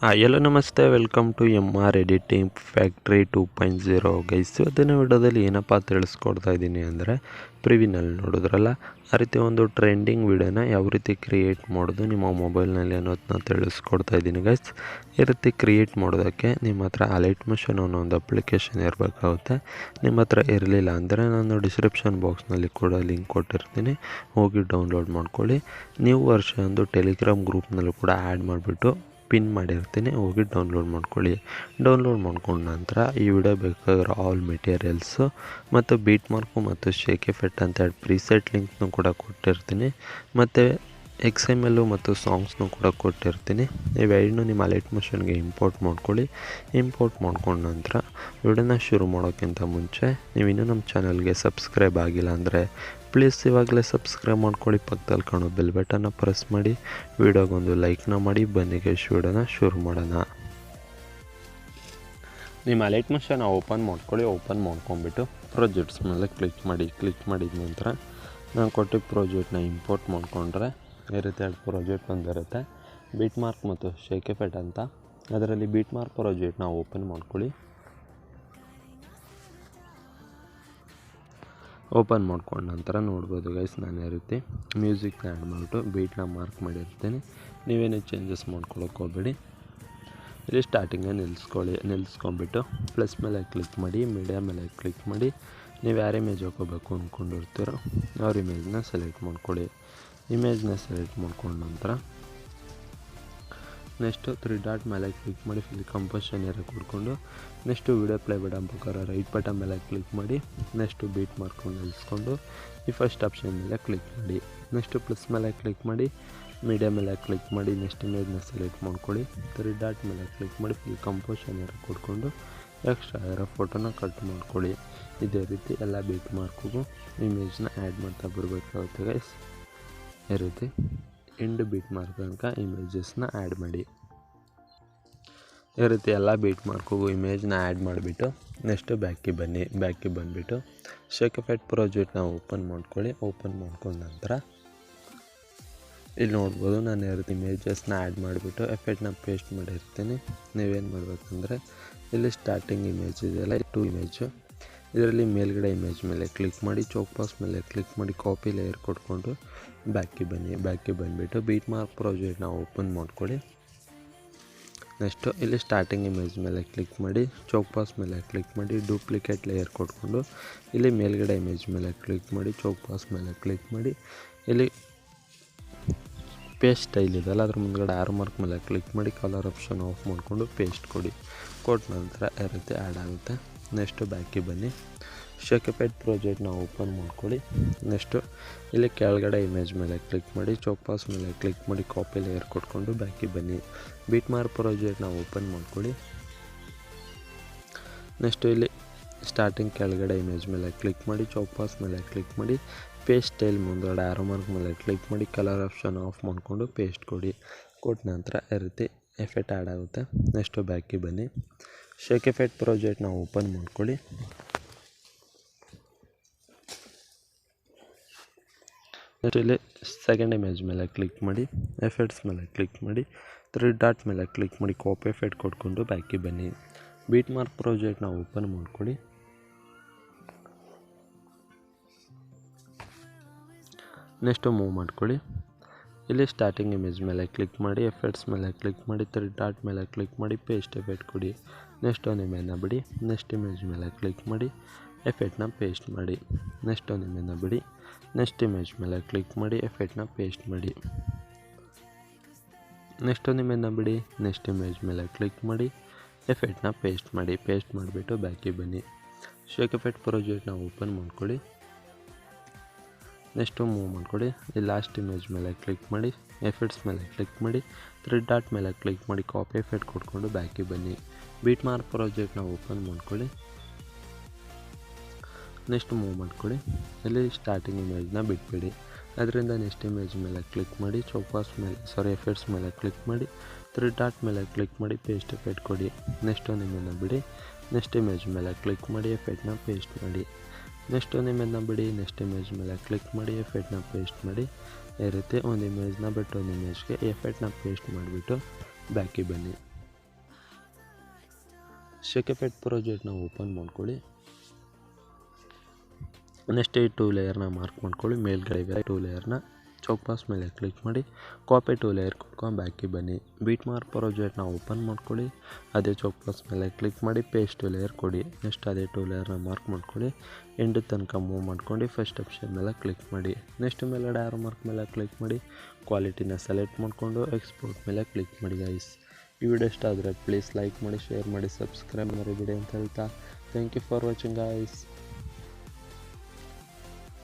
ಎಲ್ಲೋ ನಮಸ್ತೆ, welcome to MR editing factory 2.0 guys. ಇವತ್ತಿನ ವಿಡಿಯೋದಲ್ಲಿ ಏನಪ್ಪ ತಿಳಿಸ್ಕೊಡ್ತಾ ಇದ್ದೀನಿ ಅಂದರೆ, ಪ್ರಿವಿನಲ್ಲಿ ನೋಡಿದ್ರಲ್ಲ ಆ ರೀತಿ ಒಂದು ಟ್ರೆಂಡಿಂಗ್ ವಿಡಿಯೋನ ಯಾವ ರೀತಿ ಕ್ರಿಯೇಟ್ ಮಾಡೋದು ನಿಮ್ಮ ಮೊಬೈಲ್ನಲ್ಲಿ ಅನ್ನೋದನ್ನ ತಿಳಿಸ್ಕೊಡ್ತಾ ಇದ್ದೀನಿ ಗೈಸ್. ಈ ರೀತಿ ಕ್ರಿಯೇಟ್ ಮಾಡೋದಕ್ಕೆ ನಿಮ್ಮ ಹತ್ರ Alightmotion ಅನ್ನೋ ಒಂದು ಅಪ್ಲಿಕೇಶನ್ ಇರಬೇಕಾಗುತ್ತೆ. ನಿಮ್ಮ ಹತ್ರ ಇರಲಿಲ್ಲ ಅಂದರೆ ನಾನು ಡಿಸ್ಕ್ರಿಪ್ಷನ್ ಬಾಕ್ಸ್ನಲ್ಲಿ ಕೂಡ ಲಿಂಕ್ ಕೊಟ್ಟಿರ್ತೀನಿ, ಹೋಗಿ ಡೌನ್ಲೋಡ್ ಮಾಡ್ಕೊಳ್ಳಿ. ನ್ಯೂ ವರ್ಷನ್ ಒಂದು ಟೆಲಿಗ್ರಾಮ್ ಗ್ರೂಪ್ನಲ್ಲೂ ಕೂಡ ಆ್ಯಡ್ ಮಾಡಿಬಿಟ್ಟು ಪಿನ್ ಮಾಡಿರ್ತೀನಿ, ಹೋಗಿ ಡೌನ್ಲೋಡ್ ಮಾಡ್ಕೊಳ್ಳಿ. ಡೌನ್ಲೋಡ್ ಮಾಡ್ಕೊಂಡ ನಂತರ ಈ ವಿಡಿಯೋ ಬೇಕಾಗಿರೋ ಆಲ್ ಮೆಟೀರಿಯಲ್ಸು ಮತ್ತು ಬೀಟ್ ಮಾರ್ಕು ಮತ್ತು ಶೇಕ್ ಎಫೆಕ್ಟ್ ಅಂತ ಹೇಳಿ ಪ್ರೀಸೆಟ್ ಲಿಂಕ್ನು ಕೂಡ ಕೊಟ್ಟಿರ್ತೀನಿ, ಮತ್ತು XML ಮತ್ತು ಸಾಂಗ್ಸ್ನು ಕೂಡ ಕೊಟ್ಟಿರ್ತೀನಿ. ಇವೆರಡನ್ನೂ ನಿಮ್ಮ Alightmotionಗೆ ಇಂಪೋರ್ಟ್ ಮಾಡ್ಕೊಳ್ಳಿ. ಇಂಪೋರ್ಟ್ ಮಾಡ್ಕೊಂಡ ನಂತರ ವಿಡಿಯೋನ ಶುರು ಮಾಡೋಕ್ಕಿಂತ ಮುಂಚೆ ನೀವು ಇನ್ನೂ ನಮ್ಮ ಚಾನಲ್ಗೆ ಸಬ್ಸ್ಕ್ರೈಬ್ ಆಗಿಲ್ಲ ಅಂದರೆ ಪ್ಲೀಸ್ ಇವಾಗಲೇ ಸಬ್ಸ್ಕ್ರೈಬ್ ಮಾಡ್ಕೊಳ್ಳಿ. ಪಕ್ಕದಲ್ಲಿ ಕಾಣೋ ಬೆಲ್ ಬಟನ್ನ ಪ್ರೆಸ್ ಮಾಡಿ, ವಿಡಿಯೋಗೊಂದು ಲೈಕ್ನ ಮಾಡಿ. ಬನ್ನಿ ಗೈಸ್, ವಿಡಿಯೋನ ಶುರು ಮಾಡೋಣ. ನಿಮ್ಮ Alightmotion ಓಪನ್ ಮಾಡ್ಕೊಳ್ಳಿ. ಓಪನ್ ಮಾಡ್ಕೊಂಬಿಟ್ಟು ಪ್ರಾಜೆಕ್ಟ್ಸ್ ಮೇಲೆ ಕ್ಲಿಕ್ ಮಾಡಿದ ನಂತರ ನಾನು ಕೊಟ್ಟಿದ್ದ ಪ್ರಾಜೆಕ್ಟ್ನ ಇಂಪೋರ್ಟ್ ಮಾಡಿಕೊಂಡ್ರೆ ಈ ರೀತಿ ಎರಡು ಪ್ರಾಜೆಕ್ಟ್ ಬಂದಿರುತ್ತೆ, ಬೀಟ್ ಮಾರ್ಕ್ ಮತ್ತು ಶೇಕ್ ಎಫೆಕ್ಟ್ ಅಂತ. ಅದರಲ್ಲಿ ಬೀಟ್ ಮಾರ್ಕ್ ಪ್ರಾಜೆಕ್ಟ್ನ ಓಪನ್ ಮಾಡ್ಕೊಳ್ಳಿ. ಓಪನ್ ಮಾಡ್ಕೊಂಡ ನಂತರ ನೋಡ್ಬೋದು ಗೈಸ್, ನಾನು ಈ ರೀತಿ ಮ್ಯೂಸಿಕ್ನ ಆ್ಯಡ್ ಮಾಡಿಬಿಟ್ಟು ಬೀಟ್ನ ಮಾರ್ಕ್ ಮಾಡಿರ್ತೀನಿ. ನೀವೇನೇ ಚೇಂಜಸ್ ಮಾಡ್ಕೊಳ್ಳೋಕೆ ಹೋಗಬೇಡಿ. ಇಲ್ಲಿ ಸ್ಟಾರ್ಟಿಂಗೇ ನಿಲ್ಲಿಸ್ಕೊಂಬಿಟ್ಟು ಪ್ಲಸ್ ಮೇಲೆ ಕ್ಲಿಕ್ ಮಾಡಿ, ಮೀಡಿಯಾ ಮೇಲೆ ಕ್ಲಿಕ್ ಮಾಡಿ. ನೀವು ಯಾರು ಇಮೇಜ್ ಹಾಕೋಬೇಕು ಅಂದ್ಕೊಂಡಿರ್ತೀರೋ ಅವ್ರ ಇಮೇಜ್ನ ಸೆಲೆಕ್ಟ್ ಮಾಡ್ಕೊಳ್ಳಿ. ಇಮೇಜ್ನ ಸೆಲೆಕ್ಟ್ ಮಾಡ್ಕೊಂಡ ನಂತರ ನೆಕ್ಸ್ಟು 3 ಡಾಟ್ ಮೇಲೆ ಕ್ಲಿಕ್ ಮಾಡಿ, ಫಿಲ್ ಕಂಪೋಸಿಷನ್ ಏರಿಯಾ ಕೊಡ್ಕೊಂಡು ನೆಕ್ಸ್ಟು ವಿಡಿಯೋ ಪ್ಲೇ ಬಟನ್ ಪ್ರಕಾರ ರೈಟ್ ಬಟನ್ ಮೇಲೆ ಕ್ಲಿಕ್ ಮಾಡಿ, ನೆಕ್ಸ್ಟು ಬೀಟ್ ಮಾಡ್ಕೊಂಡು ನಿಲ್ಲಿಸ್ಕೊಂಡು ಈ ಫಸ್ಟ್ ಆಪ್ಷನ್ ಮೇಲೆ ಕ್ಲಿಕ್ ಮಾಡಿ. ನೆಕ್ಸ್ಟು ಪ್ಲಸ್ ಮೇಲೆ ಕ್ಲಿಕ್ ಮಾಡಿ, ಮೀಡಿಯಾ ಮೇಲೆ ಕ್ಲಿಕ್ ಮಾಡಿ, ನೆಕ್ಸ್ಟ್ ಇಮೇಜ್ನ ಸೆಲೆಕ್ಟ್ ಮಾಡ್ಕೊಳ್ಳಿ. 3 ಡಾಟ್ ಮೇಲೆ ಕ್ಲಿಕ್ ಮಾಡಿ, ಫಿಲ್ ಕಂಪೋಸಿಷನ್ ಏರಿಯಾ ಕೊಡ್ಕೊಂಡು ಎಕ್ಸ್ಟ್ರಾ ಇರೋ ಫೋಟೋನ ಕಟ್ ಮಾಡ್ಕೊಳ್ಳಿ. ಇದೇ ರೀತಿ ಎಲ್ಲ ಬೀಟ್ ಮಾರ್ಕಿಗೂ ಇಮೇಜ್ನ ಆ್ಯಡ್ ಮಾಡ್ತಾ ಬರಬೇಕಾಗುತ್ತೆ ಗೈಸ್. ಈ ರೀತಿ ಎಂಡ್ ಬೀಟ್ ಮಾರ್ಕ್ ತನಕ ಇಮೇಜಸ್ನ ಆ್ಯಡ್ ಮಾಡಿ. ಈ ರೀತಿ ಎಲ್ಲ ಬೀಟ್ ಮಾರ್ಕಿಗೂ ಇಮೇಜ್ನ ಆ್ಯಡ್ ಮಾಡಿಬಿಟ್ಟು ನೆಕ್ಸ್ಟು ಬ್ಯಾಕಿಗೆ ಬಂದುಬಿಟ್ಟು ಶೇಕ್ ಎಫೆಕ್ಟ್ ಪ್ರಾಜೆಕ್ಟ್ನ ಓಪನ್ ಮಾಡ್ಕೊಳ್ಳಿ. ಓಪನ್ ಮಾಡ್ಕೊಂಡ ನಂತರ ಇಲ್ಲಿ ನೋಡ್ಬೋದು, ನಾನು ಈ ರೀತಿ ಇಮೇಜಸ್ನ ಆ್ಯಡ್ ಮಾಡಿಬಿಟ್ಟು ಎಫೆಕ್ಟ್ನ ಪೇಸ್ಟ್ ಮಾಡಿರ್ತೀನಿ. ನೀವೇನು ಮಾಡಬೇಕಂದ್ರೆ ಇಲ್ಲಿ ಸ್ಟಾರ್ಟಿಂಗ್ ಇಮೇಜ್ ಇದೆಯಲ್ಲ, 2 ಇಮೇಜು, ಇದರಲ್ಲಿ ಮೇಲ್ಗಡೆ ಇಮೇಜ್ ಮೇಲೆ ಕ್ಲಿಕ್ ಮಾಡಿ, ಚೌಕ್ ಬಾಕ್ಸ್ ಮೇಲೆ ಕ್ಲಿಕ್ ಮಾಡಿ, ಕಾಪಿ ಲೇಯರ್ ಕೊಟ್ಕೊಂಡು ಬ್ಯಾಕಿಗೆ ಬಂದುಬಿಟ್ಟು ಬೀಟ್ ಮಾರ್ಕ್ ಪ್ರಾಜೆಕ್ಟ್ನ ಓಪನ್ ಮಾಡ್ಕೊಳ್ಳಿ. ನೆಕ್ಸ್ಟು ಇಲ್ಲಿ ಸ್ಟಾರ್ಟಿಂಗ್ ಇಮೇಜ್ ಮೇಲೆ ಕ್ಲಿಕ್ ಮಾಡಿ, ಚೌಕ್ ಬಾಕ್ಸ್ ಮೇಲೆ ಕ್ಲಿಕ್ ಮಾಡಿ, ಡೂಪ್ಲಿಕೇಟ್ ಲೇಯರ್ ಕೊಟ್ಕೊಂಡು ಇಲ್ಲಿ ಮೇಲ್ಗಡೆ ಇಮೇಜ್ ಮೇಲೆ ಕ್ಲಿಕ್ ಮಾಡಿ, ಚೌಕ್ ಬಾಕ್ಸ್ ಮೇಲೆ ಕ್ಲಿಕ್ ಮಾಡಿ, ಇಲ್ಲಿ ಪೇಸ್ಟ್ ಸ್ಟೈಲ್ ಇದೆಯಲ್ಲ ಅದ್ರ ಮುಂದ್ಗಡೆ ಆರೋ ಮಾರ್ಕ್ ಮೇಲೆ ಕ್ಲಿಕ್ ಮಾಡಿ, ಕಲರ್ ಆಪ್ಷನ್ ಆಫ್ ಮಾಡಿಕೊಂಡು ಪೇಸ್ಟ್ ಕೊಟ್ಟ ನಂತರ ಈ ರೀತಿ ಆ್ಯಡ್ ಆಗುತ್ತೆ. ನೆಕ್ಸ್ಟು ಬ್ಯಾಕಿಗೆ ಬನ್ನಿ, ಶೇಕ್ ಎಫೆಕ್ಟ್ ಪ್ರಾಜೆಕ್ಟ್ನ ಓಪನ್ ಮಾಡ್ಕೊಳ್ಳಿ. ನೆಕ್ಸ್ಟು ಇಲ್ಲಿ ಕೆಳಗಡೆ ಇಮೇಜ್ ಮೇಲೆ ಕ್ಲಿಕ್ ಮಾಡಿ, ಚೌಕ್ ಬಾಕ್ಸ್ ಮೇಲೆ ಕ್ಲಿಕ್ ಮಾಡಿ, ಕಾಪಿ ಲೇಯರ್ ಕೊಟ್ಕೊಂಡು ಬ್ಯಾಕಿಗೆ ಬನ್ನಿ. ಬೀಟ್ ಮಾರ್ಕ್ ಪ್ರಾಜೆಕ್ಟ್ನ ಓಪನ್ ಮಾಡ್ಕೊಳ್ಳಿ. ನೆಕ್ಸ್ಟು ಇಲ್ಲಿ ಸ್ಟಾರ್ಟಿಂಗ್ ಕೆಳಗಡೆ ಇಮೇಜ್ ಮೇಲೆ ಕ್ಲಿಕ್ ಮಾಡಿ, ಚೌಕ್ ಬಾಕ್ಸ್ ಮೇಲೆ ಕ್ಲಿಕ್ ಮಾಡಿ, ಪೇಸ್ಟ್ ಸ್ಟೈಲ್ ಮುಂದ್ಗಡೆ ಆರೋ ಮಾರ್ಕ್ ಮೇಲೆ ಕ್ಲಿಕ್ ಮಾಡಿ, ಕಲರ್ ಆಪ್ಷನ್ ಆಫ್ ಮಾಡಿಕೊಂಡು ಪೇಸ್ಟ್ ಕೊಟ್ಟ ನಂತರ ಈ ರೀತಿ ಎಫೆಕ್ಟ್ ಆ್ಯಡ್ ಆಗುತ್ತೆ. ನೆಕ್ಸ್ಟು ಬ್ಯಾಕಿಗೆ ಬನ್ನಿ, ಶೇಕ್ ಎಫೆಕ್ಟ್ ಪ್ರಾಜೆಕ್ಟ್ನ ಓಪನ್ ಮಾಡ್ಕೊಳ್ಳಿ. ನೆಕ್ಸ್ಟ್ ಇಲ್ಲಿ ಸೆಕೆಂಡ್ ಇಮೇಜ್ ಮೇಲೆ ಕ್ಲಿಕ್ ಮಾಡಿ, ಎಫೆಕ್ಟ್ಸ್ ಮೇಲೆ ಕ್ಲಿಕ್ ಮಾಡಿ, 3 ಡಾಟ್ ಮೇಲೆ ಕ್ಲಿಕ್ ಮಾಡಿ, ಕಾಪಿ ಎಫೆಕ್ಟ್ ಕೊಟ್ಕೊಂಡು ಬ್ಯಾಕಿಗೆ ಬನ್ನಿ. ಬೀಟ್ ಮಾರ್ಕ್ ಪ್ರಾಜೆಕ್ಟ್ನ ಓಪನ್ ಮಾಡ್ಕೊಳ್ಳಿ. ನೆಕ್ಸ್ಟು ಮೂವ್ ಮಾಡ್ಕೊಳ್ಳಿ. ಇಲ್ಲಿ ಸ್ಟಾರ್ಟಿಂಗ್ ಇಮೇಜ್ ಮೇಲೆ ಕ್ಲಿಕ್ ಮಾಡಿ, ಎಫೆಕ್ಟ್ಸ್ ಮೇಲೆ ಕ್ಲಿಕ್ ಮಾಡಿ, 3 ಡಾಟ್ ಮೇಲೆ ಕ್ಲಿಕ್ ಮಾಡಿ, ಪೇಸ್ಟ್ ಎಫೆಕ್ಟ್ ಕೊಡಿ. ನೆಕ್ಸ್ಟ್ ಒಂದು ಇಮೇಜ್ನ ಬಿಡಿ. ನೆಕ್ಸ್ಟ್ ಇಮೇಜ್ ಮೇಲೆ ಕ್ಲಿಕ್ ಮಾಡಿ, ಎಫೆಕ್ಟ್ನ ಪೇಸ್ಟ್ ಮಾಡಿ. ನೆಕ್ಸ್ಟ್ ಒಂದು ಇಮೇಜ್ನ ಬಿಡಿ. ನೆಕ್ಸ್ಟ್ ಇಮೇಜ್ ಮೇಲೆ ಕ್ಲಿಕ್ ಮಾಡಿ, ಎಫೆಕ್ಟ್ನ ಪೇಸ್ಟ್ ಮಾಡಿ. ನೆಕ್ಸ್ಟ್ ಒಂದು ಇಮೇಜ್ನ ಬಿಡಿ. ನೆಕ್ಸ್ಟ್ ಇಮೇಜ್ ಮೇಲೆ ಕ್ಲಿಕ್ ಮಾಡಿ, ಎಫೆಕ್ಟ್ನ ಪೇಸ್ಟ್ ಮಾಡಿಬಿಟ್ಟು ಬ್ಯಾಕಿಗೆ ಬನ್ನಿ. ಶೇಕ್ ಎಫೆಕ್ಟ್ ಪ್ರಾಜೆಕ್ಟ್ನ ಓಪನ್ ಮಾಡ್ಕೊಳ್ಳಿ. ನೆಕ್ಸ್ಟು ಮೂವ್ ಮಾಡ್ಕೊಳ್ಳಿ. ಈ ಲಾಸ್ಟ್ ಇಮೇಜ್ ಮೇಲೆ ಕ್ಲಿಕ್ ಮಾಡಿ, ಎಫೆಕ್ಟ್ಸ್ ಮೇಲೆ ಕ್ಲಿಕ್ ಮಾಡಿ, 3 ಡಾಟ್ ಮೇಲೆ ಕ್ಲಿಕ್ ಮಾಡಿ, ಕಾಪಿ ಎಫೆಕ್ಟ್ ಕೊಟ್ಕೊಂಡು ಬ್ಯಾಕಿಗೆ ಬನ್ನಿ. ಬೀಟ್ ಮಾರ್ಕ್ ಪ್ರಾಜೆಕ್ಟ್ನ ಓಪನ್ ಮಾಡ್ಕೊಳ್ಳಿ. ನೆಕ್ಸ್ಟ್ ಮೂವ್ ಮಾಡ್ಕೊಳ್ಳಿ. ಇಲ್ಲಿ ಸ್ಟಾರ್ಟಿಂಗ್ ಇಮೇಜ್ನ ಬಿಟ್ಬಿಡಿ. ಅದರಿಂದ ನೆಕ್ಸ್ಟ್ ಇಮೇಜ್ ಮೇಲೆ ಕ್ಲಿಕ್ ಮಾಡಿ, ಚೌಕ್ ಬಾಕ್ಸ್ ಮೇಲೆ ಎಫೆಕ್ಟ್ಸ್ ಮೇಲೆ ಕ್ಲಿಕ್ ಮಾಡಿ, 3 ಡಾಟ್ ಮೇಲೆ ಕ್ಲಿಕ್ ಮಾಡಿ, ಪೇಸ್ಟ್ ಎಫೆಕ್ಟ್ ಕೊಡಿ. ನೆಕ್ಸ್ಟ್ ಒಂದು ಇಮೇಜ್ನ ಬಿಡಿ. ನೆಕ್ಸ್ಟ್ ಇಮೇಜ್ ಮೇಲೆ ಕ್ಲಿಕ್ ಮಾಡಿ, ಎಫೆಕ್ಟ್ನ ಪೇಸ್ಟ್ ಮಾಡಿ. ನೆಕ್ಸ್ಟ್ ಒಂದು ಇಮೇಜ್ನ ಬಿಡಿ. ನೆಕ್ಸ್ಟ್ ಇಮೇಜ್ ಮೇಲೆ ಕ್ಲಿಕ್ ಮಾಡಿ, ಎಫೆಕ್ಟ್ನ ಪೇಸ್ಟ್ ಮಾಡಿ. ಈ ರೀತಿ ಒಂದು ಇಮೇಜ್ನ ಬಿಟ್ಟು ಒಂದು ಇಮೇಜ್ಗೆ ಎಫೆಕ್ಟ್ನ ಪೇಸ್ಟ್ ಮಾಡಿಬಿಟ್ಟು ಬ್ಯಾಕಿಗೆ ಬನ್ನಿ. ಶೆಕ್ ಎಫೆಕ್ಟ್ ಪ್ರಾಜೆಕ್ಟ್ನ ಓಪನ್ ಮಾಡ್ಕೊಳ್ಳಿ. ನೆಕ್ಸ್ಟ್ ಈ 2 ಲೇಯರ್ನ ಮಾರ್ಕ್ ಮಾಡ್ಕೊಳ್ಳಿ. ಮೇಲ್ಗಡೆ 2 ಲೇಯರ್ನ ಚೌಕ್ ಬಾಕ್ಸ್ ಮೇಲೆ ಕ್ಲಿಕ್ ಮಾಡಿ ಕಾಪಿ 2 ಲೇಯರ್ ಕೊಡ್ಕೊಂಡು ಬ್ಯಾಕಿಗೆ ಬನ್ನಿ. ಬೀಟ್ ಮಾರ್ಕ್ ಪ್ರಾಜೆಕ್ಟ್ನ ಓಪನ್ ಮಾಡ್ಕೊಳ್ಳಿ. ಅದೇ ಚೌಕ್ ಬಾಕ್ಸ್ ಮೇಲೆ ಕ್ಲಿಕ್ ಮಾಡಿ ಪೇಸ್ಟ್ 2 ಲೇಯರ್ ಕೊಡಿ. ನೆಕ್ಸ್ಟ್ ಅದೇ 2 ಲೇಯರ್ನ ಮಾರ್ಕ್ ಮಾಡ್ಕೊಳ್ಳಿ. ಎಂಡ್ ತನಕ ಮೂವ್ ಮಾಡ್ಕೊಂಡು ಫಸ್ಟ್ ಆಪ್ಷನ್ ಮೇಲೆ ಕ್ಲಿಕ್ ಮಾಡಿ. ನೆಕ್ಸ್ಟ್ ಮೇಲ್ಗಡೆ ಆರೋ ಮಾರ್ಕ್ ಮೇಲೆ ಕ್ಲಿಕ್ ಮಾಡಿ ಕ್ವಾಲಿಟಿನ ಸೆಲೆಕ್ಟ್ ಮಾಡಿಕೊಂಡು ಎಕ್ಸ್ಪೋರ್ಟ್ ಮೇಲೆ ಕ್ಲಿಕ್ ಮಾಡಿ ಗೈಸ್. ಈ ವಿಡಿಯೋ ಇಷ್ಟ ಆದರೆ ಪ್ಲೀಸ್ ಲೈಕ್ ಮಾಡಿ, ಶೇರ್ ಮಾಡಿ, ಸಬ್ಸ್ಕ್ರೈಬ್ ಮರಿಬೇಡಿ ಅಂತ ಹೇಳ್ತಾ thank you for watching guys.